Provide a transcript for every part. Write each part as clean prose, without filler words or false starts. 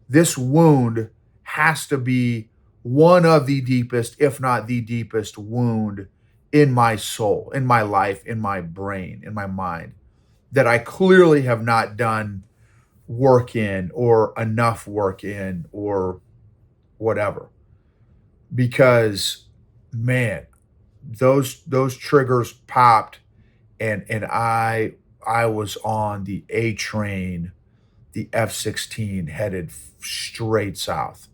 This wound has to be one of the deepest, if not the deepest wound in my soul, in my life, in my brain, in my mind, that I clearly have not done work in or enough work in or whatever. Because man, those triggers popped, and I was on the A train, the F-16 headed straight south.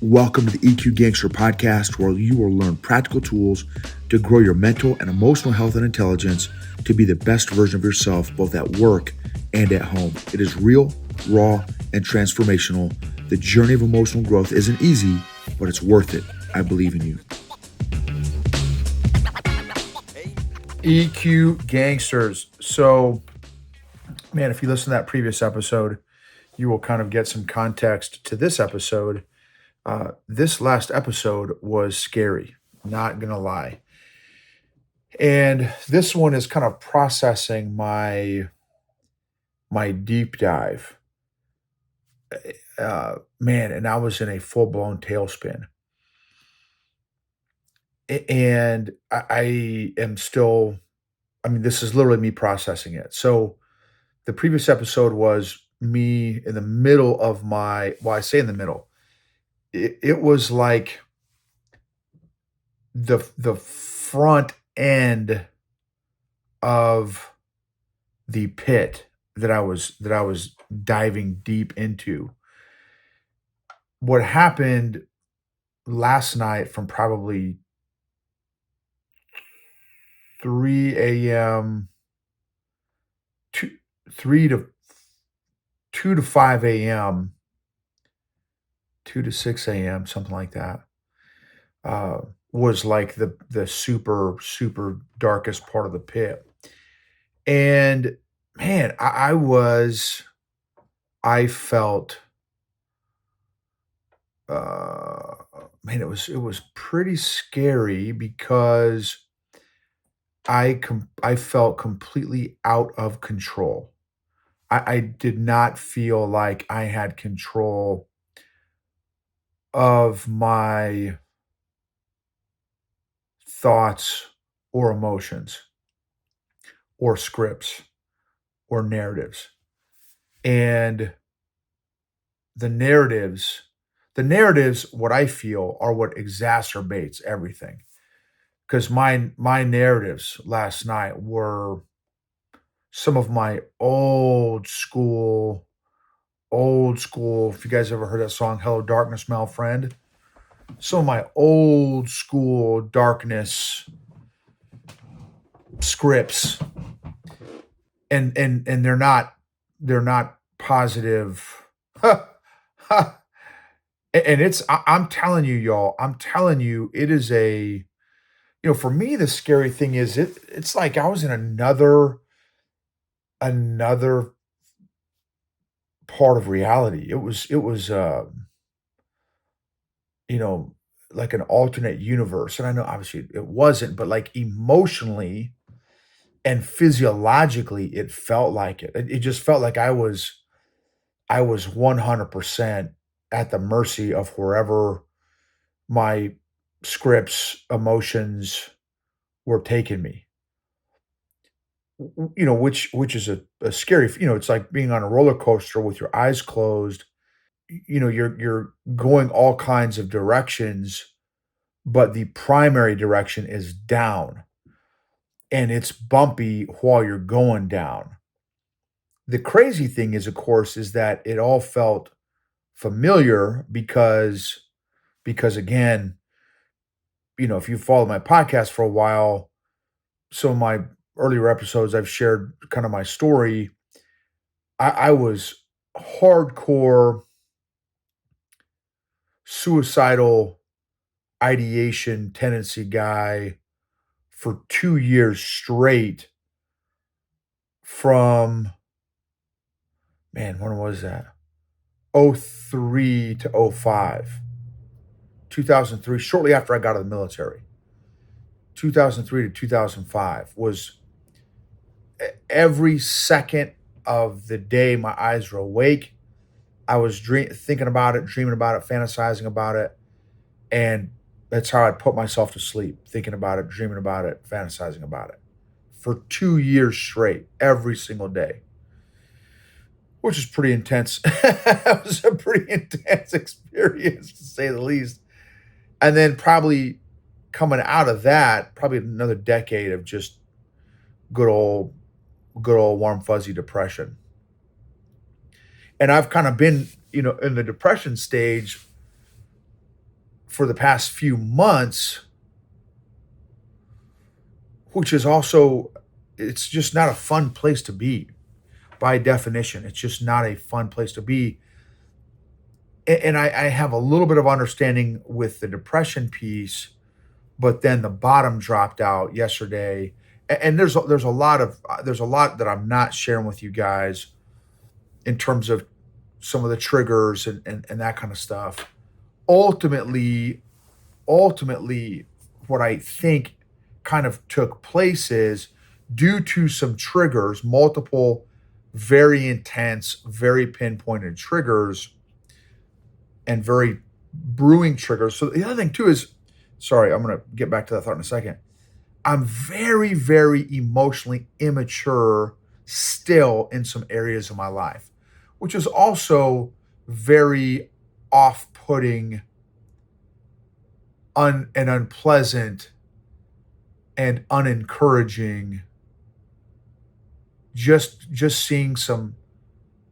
Welcome to the EQ Gangster podcast, where you will learn practical tools to grow your mental and emotional health and intelligence to be the best version of yourself, both at work and at home. It is real, raw, and transformational. The journey of emotional growth isn't easy, but it's worth it. I believe in you. EQ Gangsters. So, man, if you listen to that previous episode, you will kind of get some context to this episode. This last episode was scary, not gonna lie. And this one is kind of processing my deep dive. Man, and I was in a full-blown tailspin. And I am still, I mean, this is literally me processing it. So the previous episode was me in the middle of I say in the middle. It was like the front end of the pit that I was diving deep into. What happened last night from probably 3 a.m. to 3 to 2 to 5 a.m., 2 to 6 a.m., something like that, was like the super, super darkest part of the pit. And man, I felt, man, it was pretty scary because I felt completely out of control. I did not feel like I had control of my thoughts or emotions or scripts or narratives. And the narratives, what I feel, are what exacerbates everything. Because my narratives last night were some of my old school. If you guys ever heard that song, Hello Darkness, My Old Friend, some of my old school darkness scripts, and they're not positive. And I'm telling you, y'all, I'm telling you, it is for me, the scary thing is it's like I was in another part of reality. It was you know, like an alternate universe. And I know obviously it wasn't, but like emotionally and physiologically, it felt like it. It just felt like I was 100% at the mercy of wherever my scripts, emotions were taking me. Which is a scary, it's like being on a roller coaster with your eyes closed. You're going all kinds of directions, but the primary direction is down, and it's bumpy while you're going down. The crazy thing is, of course, is that it all felt familiar because again, if you follow my podcast for a while, some of my earlier episodes, I've shared kind of my story. I was hardcore suicidal ideation tendency guy for 2 years straight from, man, when was that? '03 to '05. 2003, shortly after I got out of the military. 2003 to 2005 was every second of the day my eyes were awake, I was thinking about it, dreaming about it, fantasizing about it, and that's how I put myself to sleep, thinking about it, dreaming about it, fantasizing about it for 2 years straight, every single day, which is pretty intense. It was a pretty intense experience, to say the least. And then probably coming out of that, probably another decade of just good old good old warm fuzzy depression. And I've kind of been, in the depression stage for the past few months, which is also it's just not a fun place to be by definition. It's just not a fun place to be. And I have a little bit of understanding with the depression piece, but then the bottom dropped out yesterday. And there's a lot that I'm not sharing with you guys in terms of some of the triggers and that kind of stuff. Ultimately, ultimately, what I think kind of took place is due to some triggers, multiple very intense, very pinpointed triggers, and very brewing triggers. So the other thing too is, sorry, I'm gonna get back to that thought in a second. I'm very, very emotionally immature still in some areas of my life, which is also very off-putting, and unpleasant and unencouraging. Just seeing some,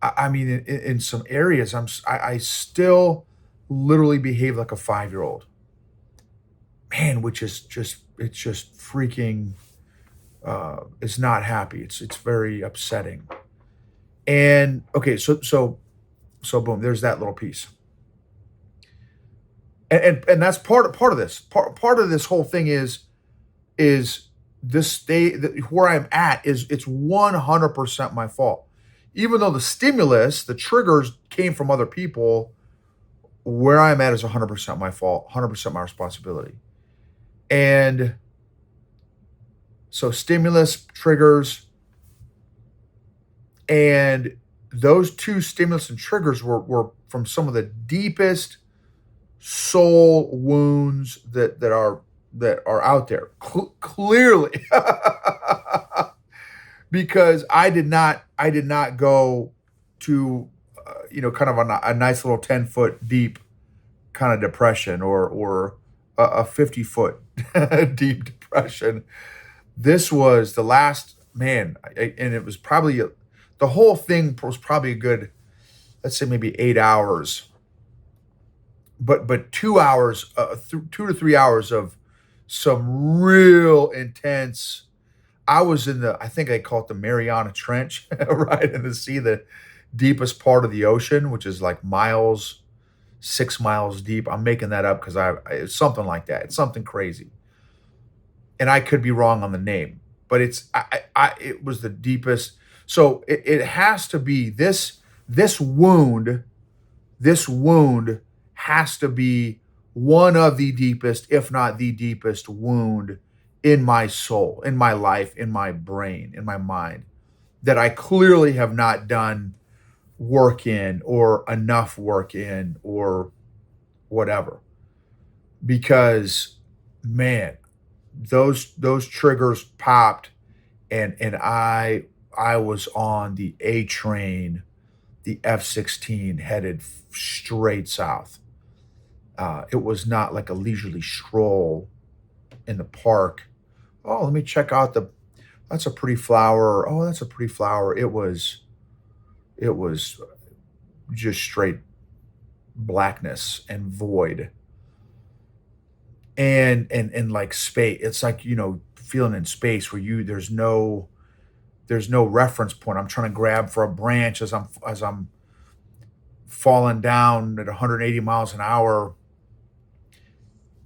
I mean, in some areas, I still literally behave like a 5-year-old, man, which is just it's just freaking is not happy. It's very upsetting. And okay, so boom, there's that little piece. And that's part of this. Part of this whole thing is this state that where I'm at is it's 100% my fault. Even though the stimulus, the triggers came from other people, where I'm at is 100% my fault, 100% my responsibility. And so stimulus triggers, and those two stimulus and triggers were from some of the deepest soul wounds that are out there. Clearly, because I did not go to kind of a nice little 10-foot deep kind of depression, or a 50-foot deep depression. This was the last, man, and it was probably the whole thing was probably a good, let's say maybe 8 hours, but 2 hours, 2 to 3 hours of some real intense. I was in I think they call it the Mariana Trench, right in the sea, the deepest part of the ocean, which is like 6 miles deep. I'm making that up because it's something like that. It's something crazy, and I could be wrong on the name, but it was the deepest. So it has to be this wound. This wound has to be one of the deepest, if not the deepest wound in my soul, in my life, in my brain, in my mind, that I clearly have not done work in, or enough work in, or whatever. Because, man, those triggers popped, and I was on the A train, the F-16 headed straight south. It was not like a leisurely stroll in the park. Oh, let me check out that's a pretty flower. Oh, that's a pretty flower. It was just straight blackness and void, and like space. It's like, feeling in space where there's no reference point. I'm trying to grab for a branch as I'm falling down at 180 miles an hour,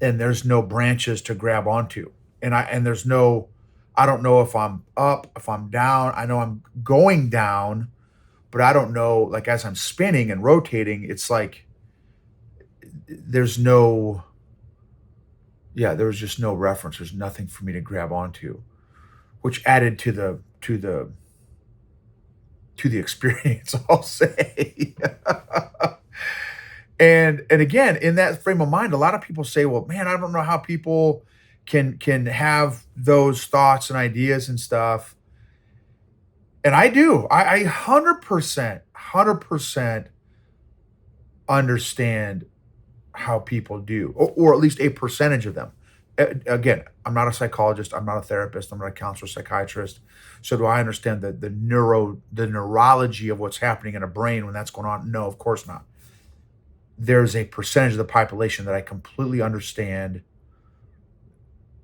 and there's no branches to grab onto. And there's no, I don't know if I'm up, if I'm down. I know I'm going down, but I don't know, like, as I'm spinning and rotating, it's like there's no, yeah, there was just no reference. There's nothing for me to grab onto, which added to the to the experience, I'll say. And again, in that frame of mind, a lot of people say, "Well, man, I don't know how people can have those thoughts and ideas and stuff." And I do. I 100%, 100% understand how people do, or at least a percentage of them. Again, I'm not a psychologist, I'm not a therapist, I'm not a counselor, psychiatrist. So do I understand the neurology of what's happening in a brain when that's going on? No, of course not. There's a percentage of the population that I completely understand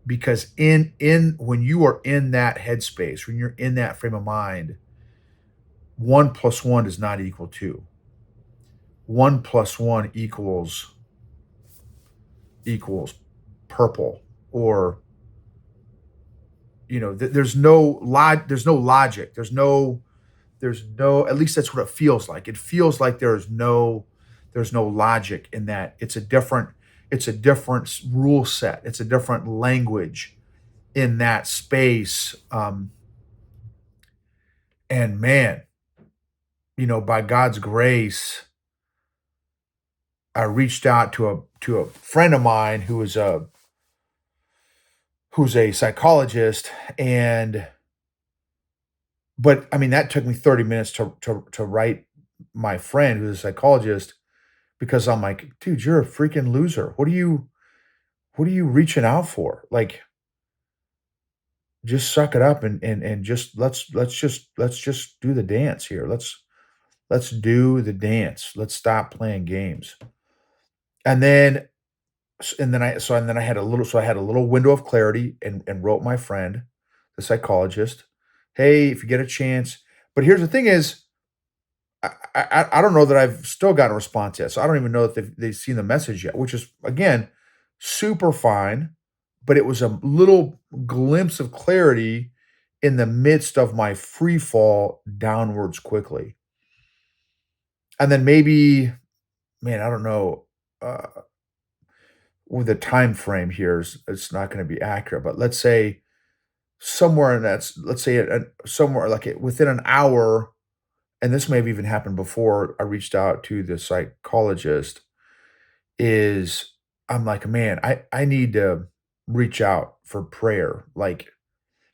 because in when you are in that headspace, when you're in that frame of mind, 1 plus 1 does not equal 2. 1 plus 1 equals purple, or there's no logic. There's no, at least that's what it feels like. It feels like there's no logic in that. It's a different rule set. It's a different language in that space. And man, by God's grace, I reached out to a friend of mine who's a psychologist, and but I mean that took me 30 minutes to write my friend who's a psychologist, because I'm like, dude, you're a freaking loser. What are you reaching out for? Like, just suck it up and just let's just do the dance here. Let's do the dance. Let's stop playing games. And then and then I had a little window of clarity, and wrote my friend, the psychologist, "Hey, if you get a chance." But here's the thing is, I don't know that I've still got a response yet. So I don't even know if they've seen the message yet, which is again super fine. But it was a little glimpse of clarity in the midst of my free fall downwards quickly. And then maybe, man, I don't know. With the time frame here is it's not going to be accurate, but let's say somewhere in that's let's say somewhere like within an hour, and this may have even happened before I reached out to the psychologist, is I'm like, man, I need to reach out for prayer. Like,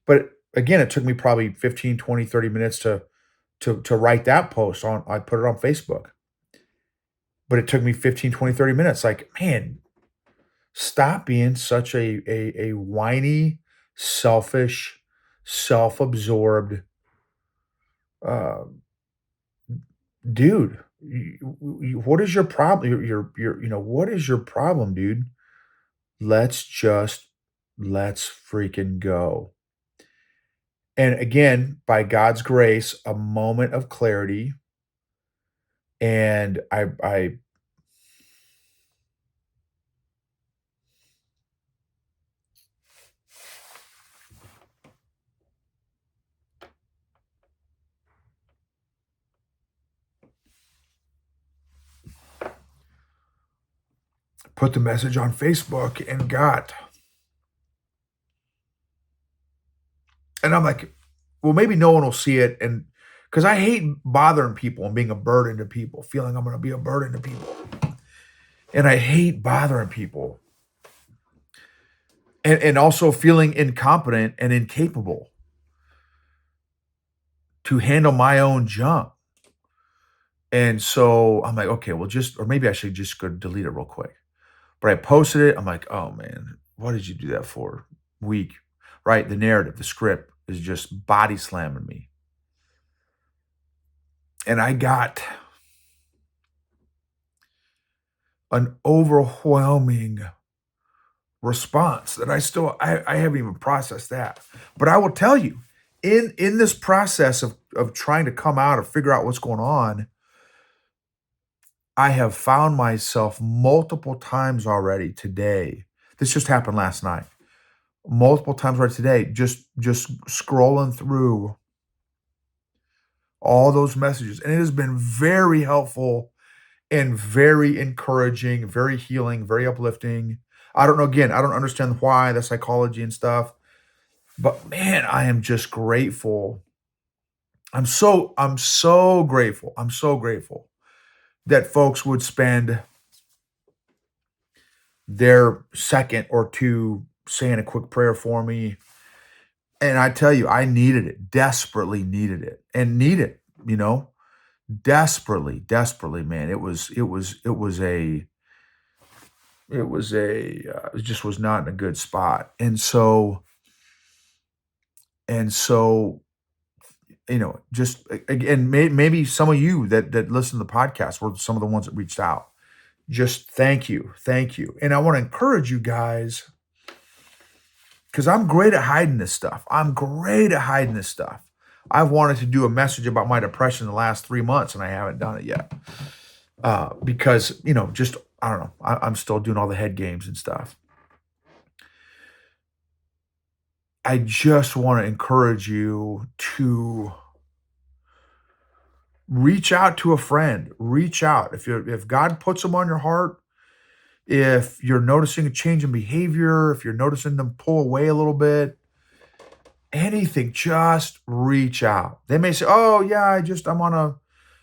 but again, it took me probably 15, 20, 30 minutes to write that post on. I put it on Facebook, but it took me 15, 20, 30 minutes. Like, man, stop being such a whiny, selfish, self-absorbed, uh, dude. What is your problem? What is your problem, dude? Let's freaking go. And again, by God's grace, a moment of clarity, and I put the message on Facebook and I'm like, well, maybe no one will see it, and because I hate bothering people and being a burden to people, feeling I'm gonna be a burden to people. And I hate bothering people, and also feeling incompetent and incapable to handle my own junk. And so I'm like, okay, well, or maybe I should just go delete it real quick. But I posted it. I'm like, oh man, what did you do that for? Weak, right? The narrative, the script is just body slamming me. And I got an overwhelming response that I haven't even processed that. But I will tell you, in this process of trying to come out or figure out what's going on, I have found myself multiple times already today. This just happened last night. Multiple times already today, just scrolling through all those messages, and it has been very helpful and very encouraging, very healing, very uplifting. I don't know, again, I don't understand why, the psychology and stuff, but man, I am just grateful. I'm so grateful. I'm so grateful that folks would spend their second or two saying a quick prayer for me. And I tell you, I needed it, desperately needed it, and need it, you know, desperately, desperately, man. It just was not in a good spot. And so, just again, maybe some of you that listen to the podcast were some of the ones that reached out. Just thank you. And I want to encourage you guys because I'm great at hiding this stuff. I'm great at hiding this stuff. I've wanted to do a message about my depression the last 3 months, and I haven't done it yet because just I don't know. I'm still doing all the head games and stuff. I just want to encourage you to reach out to a friend. Reach out if God puts them on your heart. If you're noticing a change in behavior, if you're noticing them pull away a little bit, anything, just reach out. They may say, "Oh yeah, I'm on a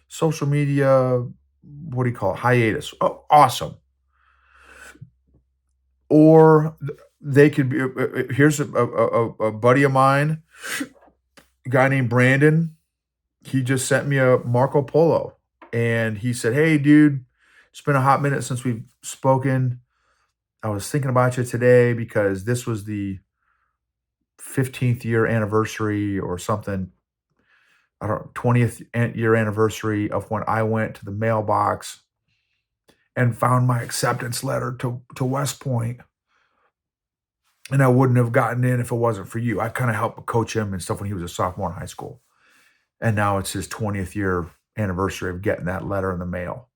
social media, what do you call it, hiatus." Oh, awesome. Or they could be. Here's a buddy of mine, a guy named Brandon. He just sent me a Marco Polo, and he said, "Hey, dude, it's been a hot minute since we've spoken. I was thinking about you today because this was the 15th year anniversary or something. I don't know, 20th year anniversary of when I went to the mailbox and found my acceptance letter to West Point. And I wouldn't have gotten in if it wasn't for you. I kind of helped coach him and stuff when he was a sophomore in high school. And now it's his 20th year anniversary of getting that letter in the mail,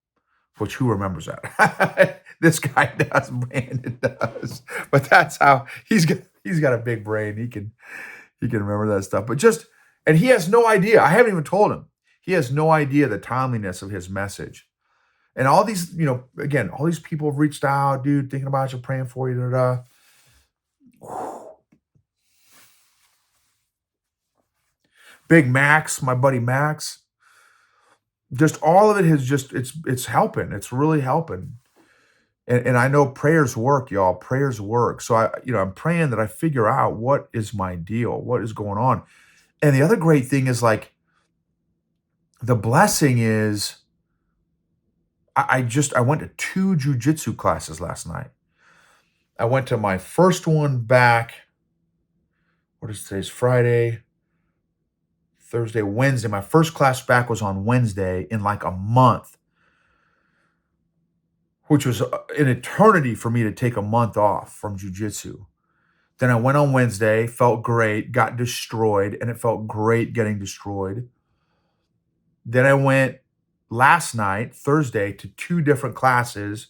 which who remembers that? This guy does, Brandon does. But that's how he's got a big brain. He can remember that stuff. And he has no idea. I haven't even told him. He has no idea the timeliness of his message. And all these, again, all these people have reached out, dude, thinking about you, praying for you, da, da, da. Big Max, my buddy Max, just all of it has it's helping. It's really helping. And I know prayers work, y'all. Prayers work. So I'm praying that I figure out what is my deal, what is going on. And the other great thing is like the blessing is I went to 2 jujitsu classes last night. I went to my first one back. What is today's Friday? Thursday, Wednesday. My first class back was on Wednesday in like a month, which was an eternity for me to take a month off from jujitsu. Then I went on Wednesday, felt great, got destroyed, and it felt great getting destroyed. Then I went last night, Thursday, to 2 different classes.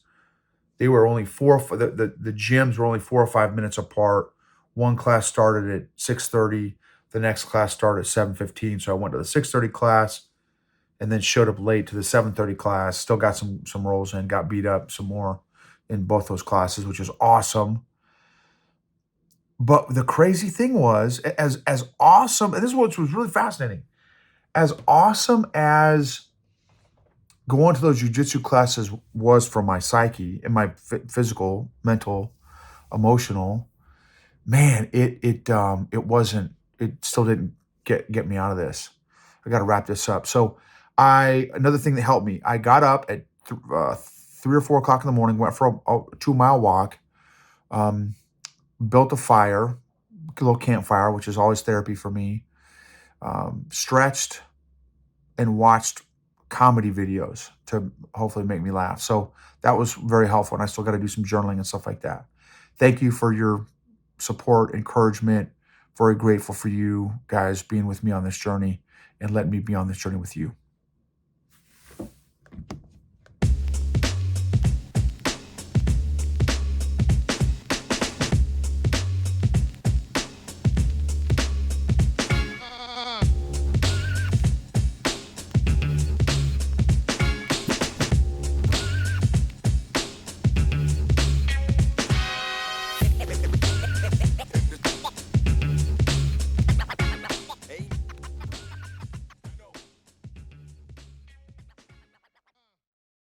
They were only the gyms were only 4 or 5 minutes apart. One class started at 6:30. The next class started at 7:15. So I went to the 6:30 class and then showed up late to the 7:30 class. Still got some rolls in, got beat up some more in both those classes, which was awesome. But the crazy thing was, as awesome, and this is what was really fascinating, as awesome as going to those jujitsu classes was for my psyche and my physical, mental, emotional, man, it wasn't. It still didn't get me out of this. I got to wrap this up. So, another thing that helped me, I got up at 3 or 4 o'clock in the morning, went for a 2-mile walk, built a fire, a little campfire, which is always therapy for me. Stretched and watched comedy videos to hopefully make me laugh. So that was very helpful. And I still got to do some journaling and stuff like that. Thank you for your support, encouragement. Very grateful for you guys being with me on this journey and letting me be on this journey with you.